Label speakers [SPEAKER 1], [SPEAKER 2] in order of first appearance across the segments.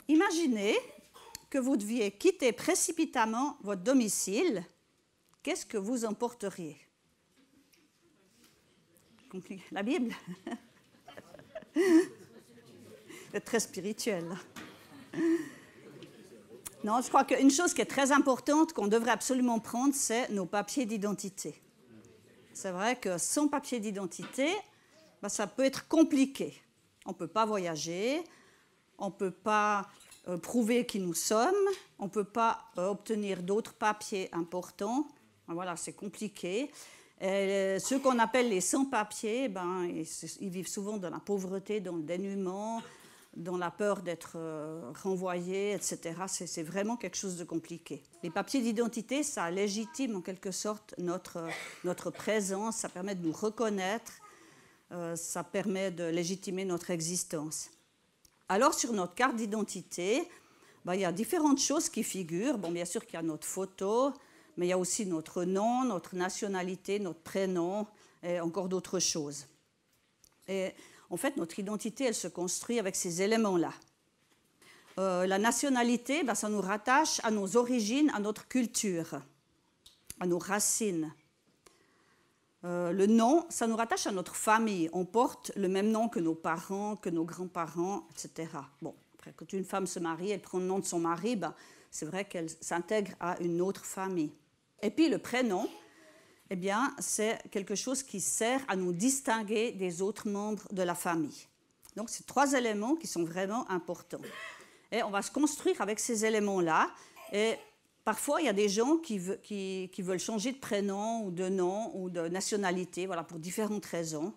[SPEAKER 1] Imaginez que vous deviez quitter précipitamment votre domicile. Qu'est-ce que vous emporteriez? La Bible? C'est très spirituel. Non, je crois qu'une chose qui est très importante qu'on devrait absolument prendre, c'est nos papiers d'identité. C'est vrai que sans papier d'identité, ça peut être compliqué. On ne peut pas voyager, on ne peut pas prouver qui nous sommes, on ne peut pas obtenir d'autres papiers importants. Voilà, c'est compliqué. Et ceux qu'on appelle les sans-papiers, ils vivent souvent dans la pauvreté, dans le dénuement, dans la peur d'être renvoyés, etc. C'est vraiment quelque chose de compliqué. Les papiers d'identité, ça légitime en quelque sorte notre présence, ça permet de nous reconnaître, ça permet de légitimer notre existence. Alors, sur notre carte d'identité, il y a différentes choses qui figurent. Bon, bien sûr qu'il y a notre photo, mais il y a aussi notre nom, notre nationalité, notre prénom et encore d'autres choses. Et en fait, notre identité, elle se construit avec ces éléments-là. La nationalité, ça nous rattache à nos origines, à notre culture, à nos racines. Le nom, ça nous rattache à notre famille. On porte le même nom que nos parents, que nos grands-parents, etc. Bon, après, quand une femme se marie, elle prend le nom de son mari, c'est vrai qu'elle s'intègre à une autre famille. Et puis le prénom, eh bien, c'est quelque chose qui sert à nous distinguer des autres membres de la famille. Donc, c'est 3 éléments qui sont vraiment importants. Et on va se construire avec ces éléments-là. Et parfois, il y a des gens qui veulent changer de prénom ou de nom ou de nationalité, voilà, pour différentes raisons.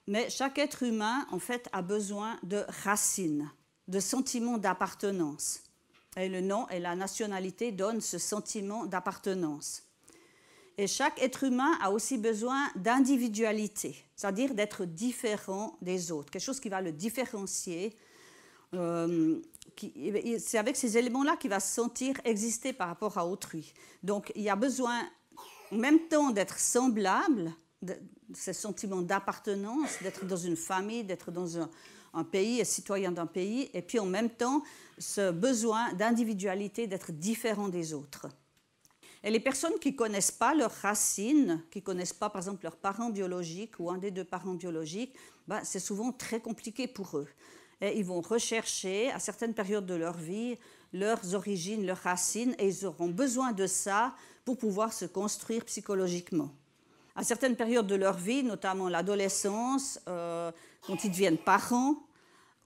[SPEAKER 1] Mais chaque être humain, en fait, a besoin de racines, de sentiments d'appartenance. Et le nom et la nationalité donnent ce sentiment d'appartenance. Et chaque être humain a aussi besoin d'individualité, c'est-à-dire d'être différent des autres, quelque chose qui va le différencier. C'est avec ces éléments-là qu'il va se sentir exister par rapport à autrui. Donc, il y a besoin, en même temps, d'être semblable, ce sentiment d'appartenance, d'être dans une famille, d'être dans un pays et citoyen d'un pays, et puis en même temps, ce besoin d'individualité, d'être différent des autres. Et les personnes qui ne connaissent pas leurs racines, qui ne connaissent pas, par exemple, leurs parents biologiques ou un des 2 parents biologiques, c'est souvent très compliqué pour eux. Et ils vont rechercher, à certaines périodes de leur vie, leurs origines, leurs racines, et ils auront besoin de ça pour pouvoir se construire psychologiquement. À certaines périodes de leur vie, notamment l'adolescence, quand ils deviennent parents,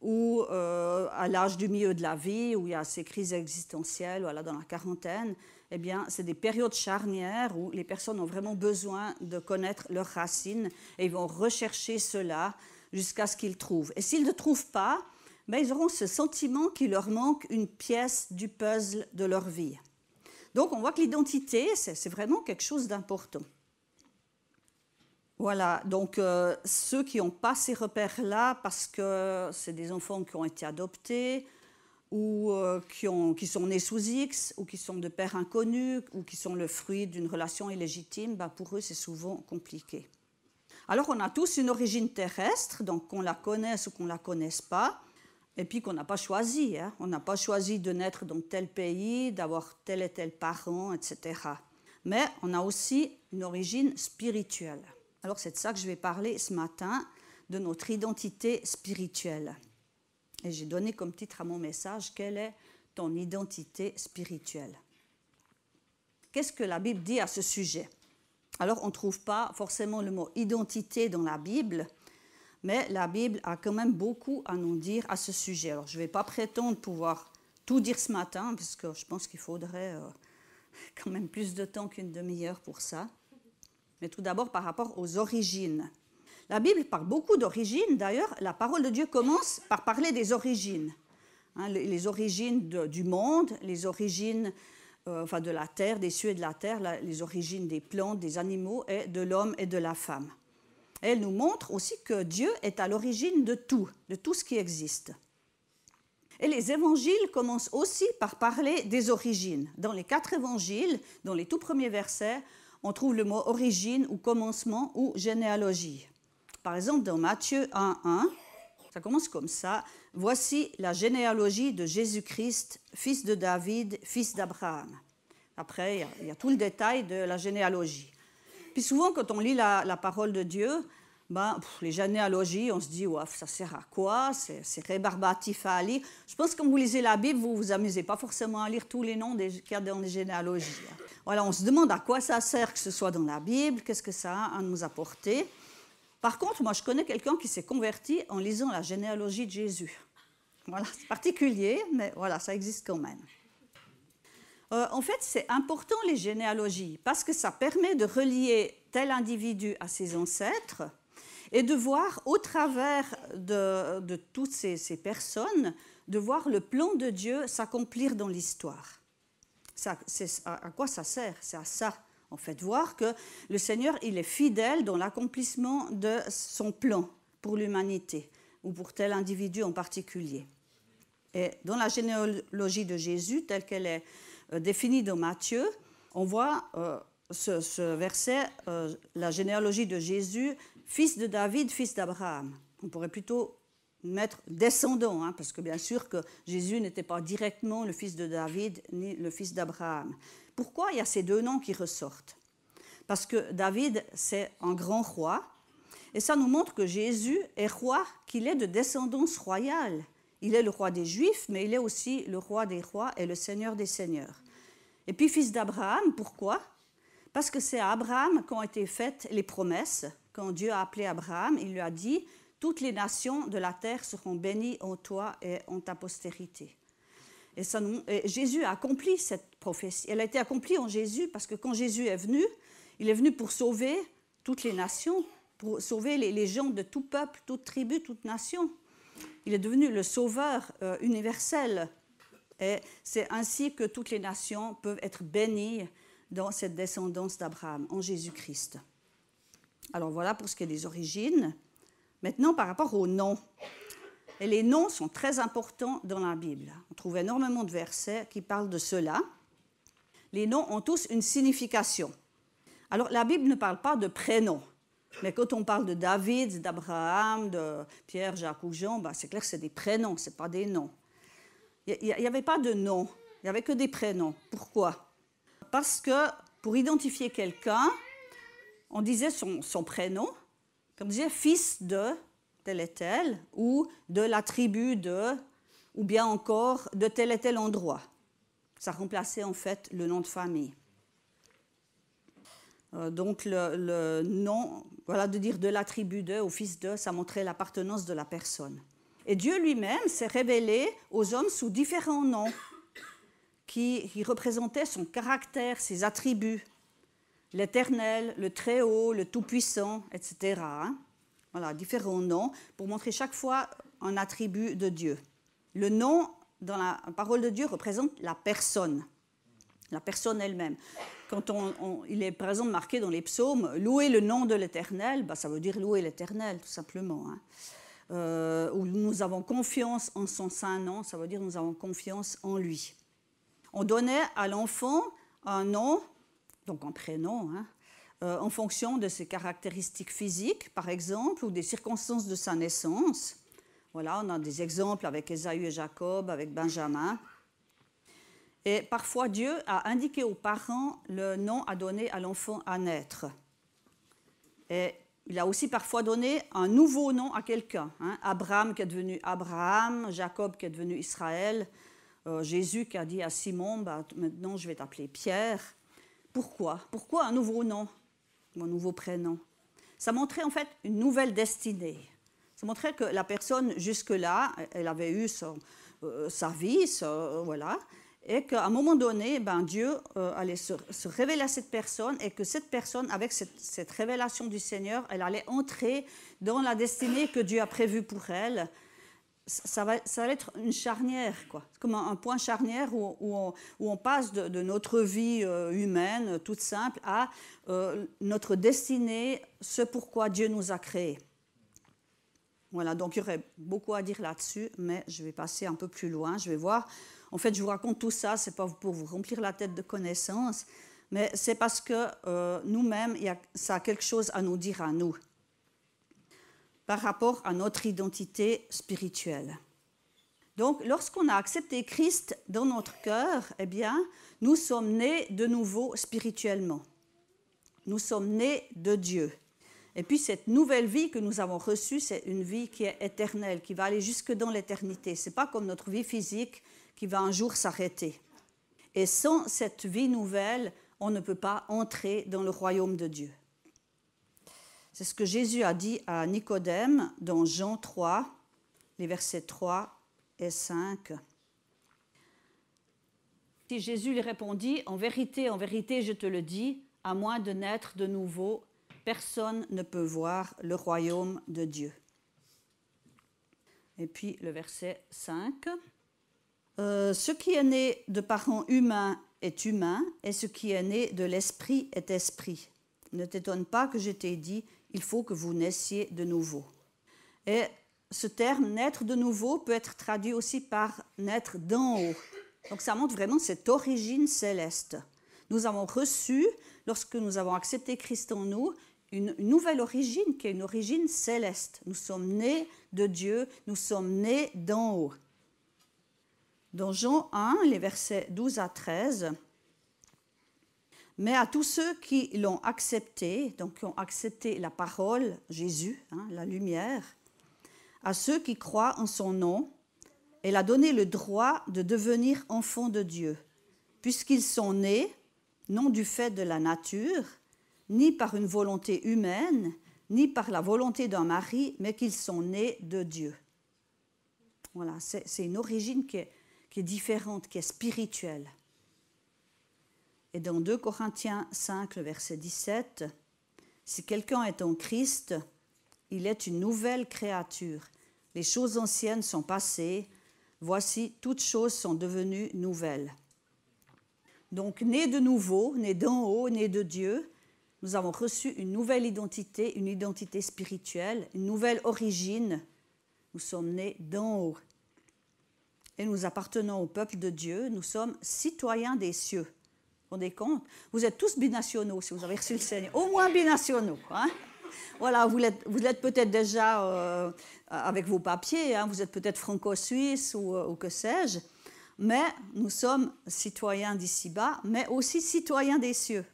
[SPEAKER 1] ou à l'âge du milieu de la vie, où il y a ces crises existentielles, voilà, dans la quarantaine, eh bien, c'est des périodes charnières où les personnes ont vraiment besoin de connaître leurs racines et ils vont rechercher cela jusqu'à ce qu'ils trouvent. Et s'ils ne trouvent pas, ils auront ce sentiment qu'il leur manque une pièce du puzzle de leur vie. Donc, on voit que l'identité, c'est vraiment quelque chose d'important. Voilà, donc ceux qui n'ont pas ces repères-là, parce que c'est des enfants qui ont été adoptés, ou qui sont nés sous X, ou qui sont de pères inconnus, ou qui sont le fruit d'une relation illégitime, pour eux, c'est souvent compliqué. Alors, on a tous une origine terrestre, donc qu'on la connaisse ou qu'on ne la connaisse pas, et puis qu'on n'a pas choisi. On n'a pas choisi de naître dans tel pays, d'avoir tel et tel parent, etc. Mais on a aussi une origine spirituelle. Alors, c'est de ça que je vais parler ce matin, de notre identité spirituelle. Et j'ai donné comme titre à mon message « Quelle est ton identité spirituelle ?» Qu'est-ce que la Bible dit à ce sujet? Alors, on ne trouve pas forcément le mot « identité » dans la Bible, mais la Bible a quand même beaucoup à nous dire à ce sujet. Alors, je ne vais pas prétendre pouvoir tout dire ce matin, puisque je pense qu'il faudrait quand même plus de temps qu'une demi-heure pour ça. Mais tout d'abord, par rapport aux origines. La Bible parle beaucoup d'origines. D'ailleurs, la parole de Dieu commence par parler des origines. Les origines du monde, les origines de la terre, des cieux et de la terre, les origines des plantes, des animaux, et de l'homme et de la femme. Et elle nous montre aussi que Dieu est à l'origine de tout ce qui existe. Et les évangiles commencent aussi par parler des origines. Dans les 4 évangiles, dans les tout premiers versets, on trouve le mot origine ou commencement ou généalogie. Par exemple, dans Matthieu 1.1, Ça commence comme ça. Voici la généalogie de Jésus-Christ, fils de David, fils d'Abraham. Après, il y a tout le détail de la généalogie. Puis souvent, quand on lit la parole de Dieu, les généalogies, on se dit, ouais, ça sert à quoi? C'est rébarbatif à lire. Je pense que quand vous lisez la Bible, vous ne vous amusez pas forcément à lire tous les noms qu'il y a dans les généalogies. Voilà, on se demande à quoi ça sert que ce soit dans la Bible, qu'est-ce que ça a à nous apporter. Par contre, moi, je connais quelqu'un qui s'est converti en lisant la généalogie de Jésus. Voilà, c'est particulier, mais voilà, ça existe quand même. En fait, c'est important les généalogies parce que ça permet de relier tel individu à ses ancêtres et de voir au travers de toutes ces personnes, de voir le plan de Dieu s'accomplir dans l'histoire. À quoi ça sert? C'est à ça, en fait, voir que le Seigneur, il est fidèle dans l'accomplissement de son plan pour l'humanité ou pour tel individu en particulier. Et dans la généalogie de Jésus, telle qu'elle est définie dans Matthieu, on voit ce verset, la généalogie de Jésus, fils de David, fils d'Abraham. On pourrait plutôt mettre descendant, parce que bien sûr que Jésus n'était pas directement le fils de David ni le fils d'Abraham. Pourquoi il y a ces deux noms qui ressortent? Parce que David, c'est un grand roi, et ça nous montre que Jésus est roi, qu'il est de descendance royale. Il est le roi des Juifs, mais il est aussi le roi des rois et le Seigneur des seigneurs. Et puis fils d'Abraham, pourquoi? Parce que c'est à Abraham qu'ont été faites les promesses. Quand Dieu a appelé Abraham, il lui a dit « Toutes les nations de la terre seront bénies en toi et en ta postérité ». Et Jésus a accompli cette prophétie. Elle a été accomplie en Jésus parce que quand Jésus est venu, il est venu pour sauver toutes les nations, pour sauver les gens de tout peuple, toute tribu, toute nation. Il est devenu le sauveur universel. Et c'est ainsi que toutes les nations peuvent être bénies dans cette descendance d'Abraham, en Jésus-Christ. Alors voilà pour ce qui est des origines. Maintenant, par rapport aux noms. Et les noms sont très importants dans la Bible. On trouve énormément de versets qui parlent de cela. Les noms ont tous une signification. Alors la Bible ne parle pas de prénoms. Mais quand on parle de David, d'Abraham, de Pierre, Jacques ou Jean, c'est clair que c'est des prénoms, ce n'est pas des noms. Il n'y avait pas de nom, il n'y avait que des prénoms. Pourquoi? Parce que pour identifier quelqu'un, on disait son prénom, on disait fils de tel et tel, ou de la tribu de, ou bien encore de tel et tel endroit. Ça remplaçait en fait le nom de famille. Donc le nom, voilà, de dire de la tribu de, au fils de, ça montrait l'appartenance de la personne. Et Dieu lui-même s'est révélé aux hommes sous différents noms qui représentaient son caractère, ses attributs, l'Éternel, le Très-Haut, le Tout-Puissant, etc. Voilà, différents noms pour montrer chaque fois un attribut de Dieu. Le nom, dans la parole de Dieu, représente la personne elle-même. Quand il est par exemple marqué dans les psaumes « Louer le nom de l'Éternel », ça veut dire louer l'Éternel, tout simplement. Où nous avons confiance en son saint nom, ça veut dire nous avons confiance en lui. On donnait à l'enfant un nom, donc un prénom, en fonction de ses caractéristiques physiques, par exemple, ou des circonstances de sa naissance. Voilà, on a des exemples avec Ésaü et Jacob, avec Benjamin. Et parfois, Dieu a indiqué aux parents le nom à donner à l'enfant à naître. Et il a aussi parfois donné un nouveau nom à quelqu'un. Abraham qui est devenu Abraham, Jacob qui est devenu Israël, Jésus qui a dit à Simon, maintenant je vais t'appeler Pierre. Pourquoi? Pourquoi un nouveau nom, un nouveau prénom? Ça montrait en fait une nouvelle destinée. Ça montrait que la personne jusque-là, elle avait eu sa vie, voilà. Et qu'à un moment donné, Dieu allait se révéler à cette personne et que cette personne, avec cette révélation du Seigneur, elle allait entrer dans la destinée que Dieu a prévue pour elle. Ça va être une charnière, quoi. Comme un point charnière où on passe de notre vie humaine, toute simple, à notre destinée, ce pourquoi Dieu nous a créés. Voilà, donc il y aurait beaucoup à dire là-dessus, mais je vais passer un peu plus loin, je vais voir. En fait, je vous raconte tout ça, ce n'est pas pour vous remplir la tête de connaissances, mais c'est parce que nous-mêmes, ça a quelque chose à nous dire à nous. par rapport à notre identité spirituelle. Donc, lorsqu'on a accepté Christ dans notre cœur, eh bien, nous sommes nés de nouveau spirituellement. Nous sommes nés de Dieu. Et puis, cette nouvelle vie que nous avons reçue, c'est une vie qui est éternelle, qui va aller jusque dans l'éternité. Ce n'est pas comme notre vie physique qui va un jour s'arrêter. Et sans cette vie nouvelle, on ne peut pas entrer dans le royaume de Dieu. C'est ce que Jésus a dit à Nicodème dans Jean 3, les versets 3 et 5. Si Jésus lui répondit, en vérité, je te le dis, à moins de naître de nouveau, personne ne peut voir le royaume de Dieu. Et puis le verset 5. Ce qui est né de parents humains est humain, et ce qui est né de l'esprit est esprit. Ne t'étonne pas que je t'ai dit, il faut que vous naissiez de nouveau. Et ce terme, naître de nouveau, peut être traduit aussi par naître d'en haut. Donc ça montre vraiment cette origine céleste. Nous avons reçu, lorsque nous avons accepté Christ en nous, une nouvelle origine qui est une origine céleste. Nous sommes nés de Dieu, nous sommes nés d'en haut. Dans Jean 1, les versets 12 à 13, « Mais à tous ceux qui l'ont accepté, donc qui ont accepté la parole, Jésus, la lumière, à ceux qui croient en son nom, elle a donné le droit de devenir enfants de Dieu, puisqu'ils sont nés, non du fait de la nature, ni par une volonté humaine, ni par la volonté d'un mari, mais qu'ils sont nés de Dieu. » Voilà, c'est une origine qui est différente, qui est spirituelle. Et dans 2 Corinthiens 5, le verset 17, « Si quelqu'un est en Christ, il est une nouvelle créature. Les choses anciennes sont passées, voici, toutes choses sont devenues nouvelles. » Donc, nés de nouveau, nés d'en haut, nés de Dieu, nous avons reçu une nouvelle identité, une identité spirituelle, une nouvelle origine. Nous sommes nés d'en haut. Et nous appartenons au peuple de Dieu, nous sommes citoyens des cieux. Vous vous rendez compte? Vous êtes tous binationaux si vous avez reçu le Seigneur, au moins binationaux. Voilà, vous l'êtes peut-être déjà avec vos papiers, vous êtes peut-être franco-suisse ou que sais-je, mais nous sommes citoyens d'ici-bas, mais aussi citoyens des cieux.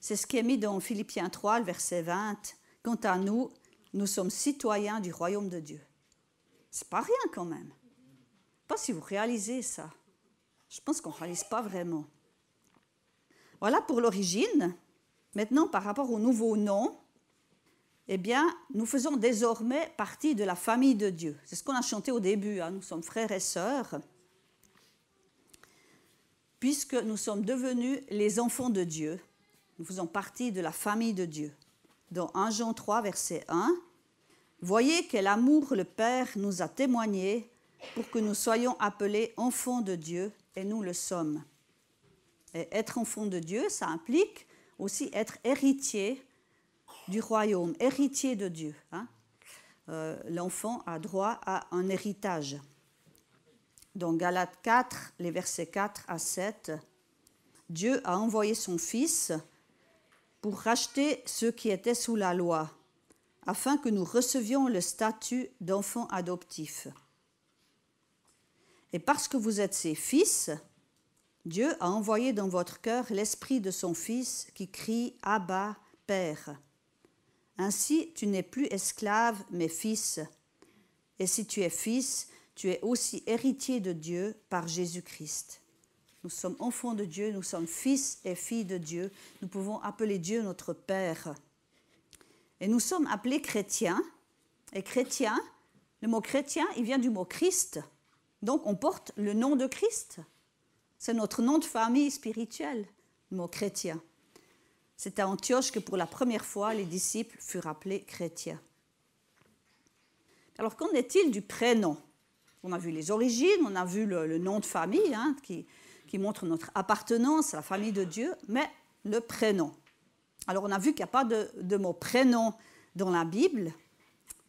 [SPEAKER 1] C'est ce qui est mis dans Philippiens 3, le verset 20. « Quant à nous, nous sommes citoyens du royaume de Dieu. » C'est pas rien quand même. Je ne sais pas si vous réalisez ça. Je pense qu'on ne réalise pas vraiment. Voilà pour l'origine. Maintenant, par rapport au nouveau nom, eh bien, nous faisons désormais partie de la famille de Dieu. C'est ce qu'on a chanté au début. Nous sommes frères et sœurs, puisque nous sommes devenus les enfants de Dieu. Nous faisons partie de la famille de Dieu. Dans 1 Jean 3, verset 1, « Voyez quel amour le Père nous a témoigné pour que nous soyons appelés enfants de Dieu, et nous le sommes. » Et être enfant de Dieu, ça implique aussi être héritier du royaume, héritier de Dieu. L'enfant a droit à un héritage. Dans Galates 4, les versets 4 à 7, « Dieu a envoyé son Fils pour racheter ceux qui étaient sous la loi, afin que nous recevions le statut d'enfants adoptifs. Et parce que vous êtes ses fils, Dieu a envoyé dans votre cœur l'esprit de son Fils qui crie « Abba, Père ». Ainsi, tu n'es plus esclave, mais fils. Et si tu es fils, tu es aussi héritier de Dieu par Jésus-Christ. Nous sommes enfants de Dieu, nous sommes fils et filles de Dieu. Nous pouvons appeler Dieu notre Père. Et nous sommes appelés chrétiens. Et chrétien, le mot chrétien, il vient du mot Christ. Donc, on porte le nom de Christ. C'est notre nom de famille spirituelle, le mot chrétien. C'est à Antioche que pour la première fois, les disciples furent appelés chrétiens. Alors, qu'en est-il du prénom? On a vu les origines, on a vu le nom de famille qui montre notre appartenance à la famille de Dieu, mais le prénom. Alors, on a vu qu'il n'y a pas de mot prénom dans la Bible,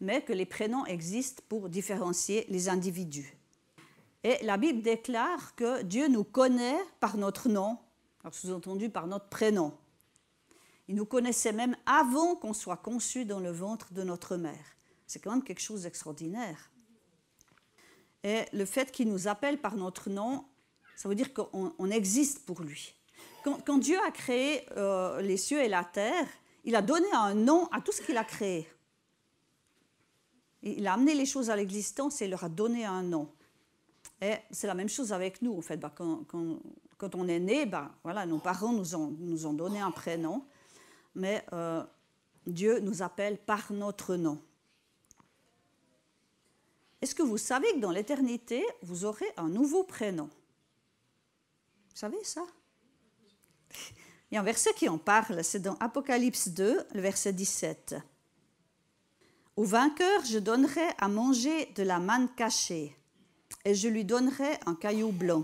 [SPEAKER 1] mais que les prénoms existent pour différencier les individus. Et la Bible déclare que Dieu nous connaît par notre nom, alors sous-entendu par notre prénom. Il nous connaissait même avant qu'on soit conçus dans le ventre de notre mère. C'est quand même quelque chose d'extraordinaire. Et le fait qu'il nous appelle par notre nom, ça veut dire qu'on existe pour lui. Quand Dieu a créé les cieux et la terre, il a donné un nom à tout ce qu'il a créé. Il a amené les choses à l'existence et il leur a donné un nom. Et c'est la même chose avec nous, en fait. Quand on est né, voilà, nos parents nous ont donné un prénom, mais Dieu nous appelle par notre nom. Est-ce que vous savez que dans l'éternité, vous aurez un nouveau prénom? Vous savez ça? Il y a un verset qui en parle, c'est dans Apocalypse 2, le verset 17. « Au vainqueur, je donnerai à manger de la manne cachée, et je lui donnerai un caillou blanc.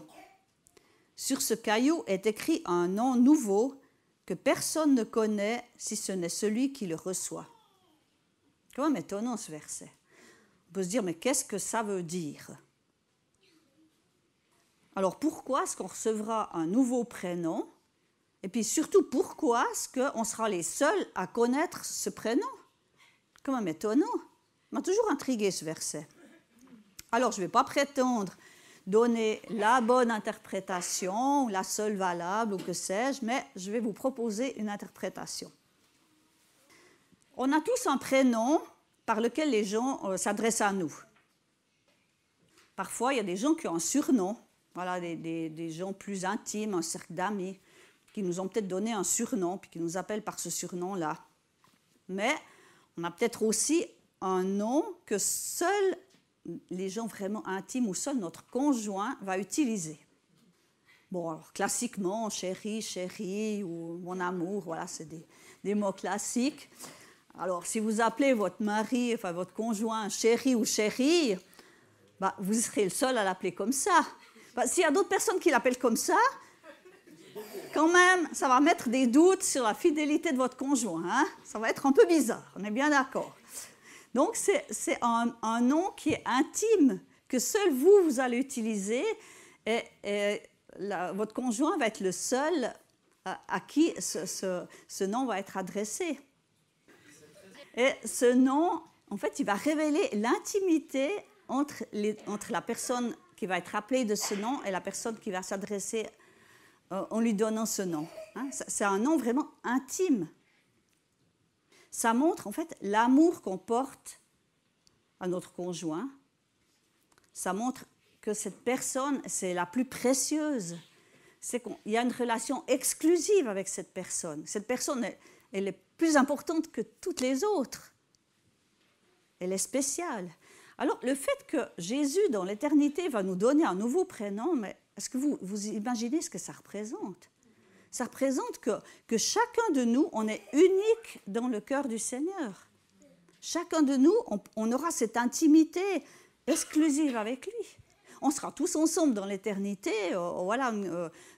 [SPEAKER 1] Sur ce caillou est écrit un nom nouveau que personne ne connaît si ce n'est celui qui le reçoit. » Quand même étonnant ce verset. On peut se dire, mais qu'est-ce que ça veut dire? Alors pourquoi est-ce qu'on recevra un nouveau prénom? Et puis surtout, pourquoi est-ce qu'on sera les seuls à connaître ce prénom? Quand même étonnant. Ça m'a toujours intrigué ce verset. Alors je ne vais pas prétendre donner la bonne interprétation, ou la seule valable, ou que sais-je, mais je vais vous proposer une interprétation. On a tous un prénom par lequel les gens s'adressent à nous. Parfois, il y a des gens qui ont un surnom, voilà, des gens plus intimes, un cercle d'amis, qui nous ont peut-être donné un surnom, puis qui nous appellent par ce surnom-là. Mais on a peut-être aussi un nom que seuls les gens vraiment intimes ou seul notre conjoint va utiliser. Bon, alors classiquement, chérie, chérie, ou mon amour, voilà, c'est des mots classiques. Alors, si vous appelez votre mari, enfin votre conjoint, chéri ou chérie, vous serez le seul à l'appeler comme ça. S'il y a d'autres personnes qui l'appellent comme ça, quand même, ça va mettre des doutes sur la fidélité de votre conjoint. Hein? Ça va être un peu bizarre, on est bien d'accord. Donc, c'est un nom qui est intime, que seul vous allez utiliser, et votre conjoint va être le seul à qui ce nom va être adressé. Et ce nom, en fait, il va révéler l'intimité entre la personne qui va être appelée de ce nom et la personne qui va s'adresser en lui donnant ce nom. Hein? C'est un nom vraiment intime. Ça montre en fait l'amour qu'on porte à notre conjoint. Ça montre que cette personne, c'est la plus précieuse. C'est qu'il y a une relation exclusive avec cette personne. Cette personne, elle est plus importante que toutes les autres. Elle est spéciale. Alors, le fait que Jésus, dans l'éternité, va nous donner un nouveau prénom, mais est-ce que vous imaginez ce que ça représente? Ça représente que chacun de nous, on est unique dans le cœur du Seigneur. Chacun de nous, on aura cette intimité exclusive avec lui. On sera tous ensemble dans l'éternité, voilà,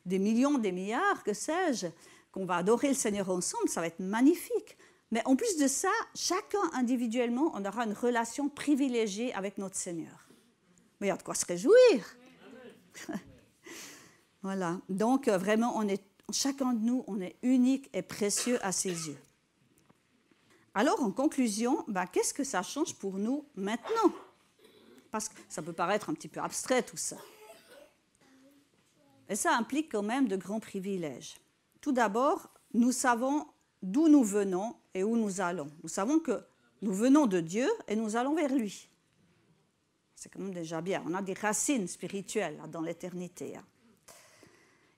[SPEAKER 1] des millions, des milliards, que sais-je, qu'on va adorer le Seigneur ensemble, ça va être magnifique. Mais en plus de ça, chacun individuellement, on aura une relation privilégiée avec notre Seigneur. Mais il y a de quoi se réjouir. Voilà, donc vraiment, chacun de nous, on est unique et précieux à ses yeux. Alors, en conclusion, qu'est-ce que ça change pour nous maintenant? Parce que ça peut paraître un petit peu abstrait tout ça. Et ça implique quand même de grands privilèges. Tout d'abord, nous savons d'où nous venons et où nous allons. Nous savons que nous venons de Dieu et nous allons vers lui. C'est quand même déjà bien. On a des racines spirituelles là, dans l'éternité. Hein.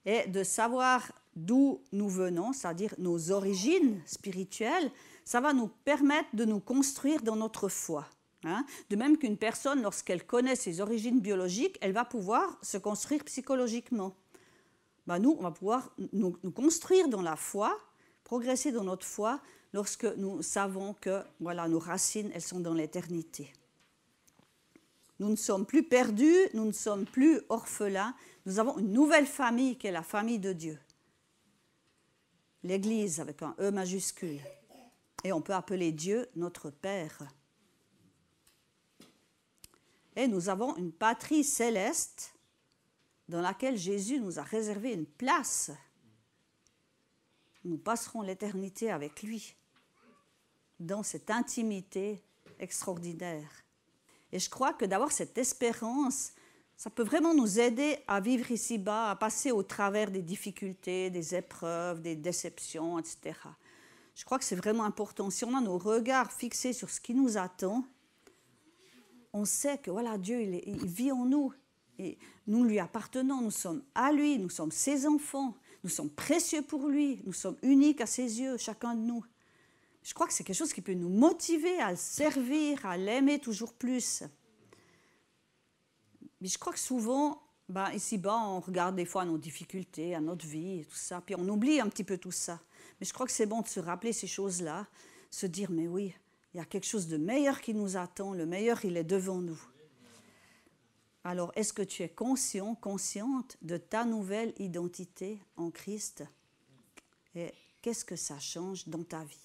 [SPEAKER 1] Et de savoir d'où nous venons, c'est-à-dire nos origines spirituelles, ça va nous permettre de nous construire dans notre foi. Hein. De même qu'une personne, lorsqu'elle connaît ses origines biologiques, elle va pouvoir se construire psychologiquement. Nous, on va pouvoir nous construire dans la foi, progresser dans notre foi, lorsque nous savons que voilà, nos racines, elles sont dans l'éternité. Nous ne sommes plus perdus, nous ne sommes plus orphelins, nous avons une nouvelle famille qui est la famille de Dieu. L'Église avec un E majuscule. Et on peut appeler Dieu notre Père. Et nous avons une patrie céleste dans laquelle Jésus nous a réservé une place. Nous passerons l'éternité avec lui, dans cette intimité extraordinaire. Et je crois que d'avoir cette espérance, ça peut vraiment nous aider à vivre ici-bas, à passer au travers des difficultés, des épreuves, des déceptions, etc. Je crois que c'est vraiment important. Si on a nos regards fixés sur ce qui nous attend, on sait que voilà, Dieu, il vit en nous. Et nous lui appartenons, nous sommes à lui, nous sommes ses enfants, nous sommes précieux pour lui, nous sommes uniques à ses yeux, chacun de nous. Je crois que c'est quelque chose qui peut nous motiver à le servir, à l'aimer toujours plus. Mais je crois que souvent, ici-bas, on regarde des fois à nos difficultés, à notre vie, et tout ça, puis on oublie un petit peu tout ça. Mais je crois que c'est bon de se rappeler ces choses-là, se dire, mais oui, il y a quelque chose de meilleur qui nous attend, le meilleur, il est devant nous. Alors, est-ce que tu es conscient, consciente de ta nouvelle identité en Christ? Et qu'est-ce que ça change dans ta vie?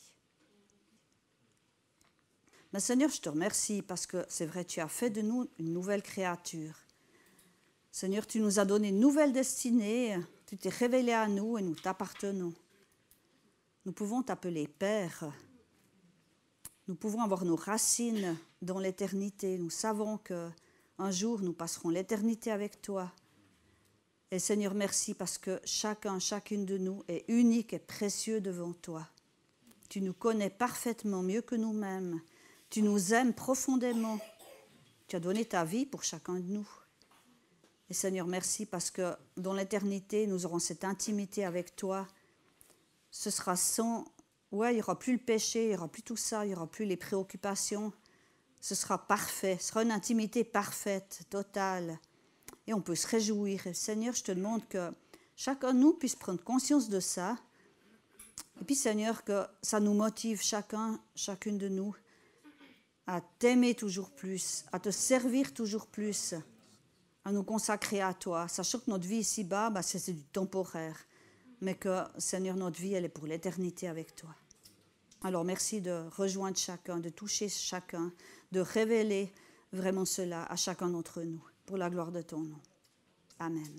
[SPEAKER 1] Mais Seigneur, je te remercie parce que c'est vrai, tu as fait de nous une nouvelle créature. Seigneur, tu nous as donné une nouvelle destinée, tu t'es révélé à nous et nous t'appartenons. Nous pouvons t'appeler Père. Nous pouvons avoir nos racines dans l'éternité. Nous savons qu'un jour, nous passerons l'éternité avec toi. Et Seigneur, merci parce que chacune de nous est unique et précieux devant toi. Tu nous connais parfaitement, mieux que nous-mêmes. Tu nous aimes profondément. Tu as donné ta vie pour chacun de nous. Et Seigneur, merci parce que dans l'éternité, nous aurons cette intimité avec toi. Ce sera sans... Ouais, il n'y aura plus le péché, il n'y aura plus tout ça, il n'y aura plus les préoccupations. Ce sera parfait, ce sera une intimité parfaite, totale. Et on peut se réjouir. Et Seigneur, je te demande que chacun de nous puisse prendre conscience de ça. Et puis Seigneur, que ça nous motive chacune de nous à t'aimer toujours plus, à te servir toujours plus, à nous consacrer à toi. Sachant que notre vie ici-bas, c'est du temporaire. Mais que, Seigneur, notre vie, elle est pour l'éternité avec toi. Alors, merci de rejoindre chacun, de toucher chacun, de révéler vraiment cela à chacun d'entre nous, pour la gloire de ton nom. Amen.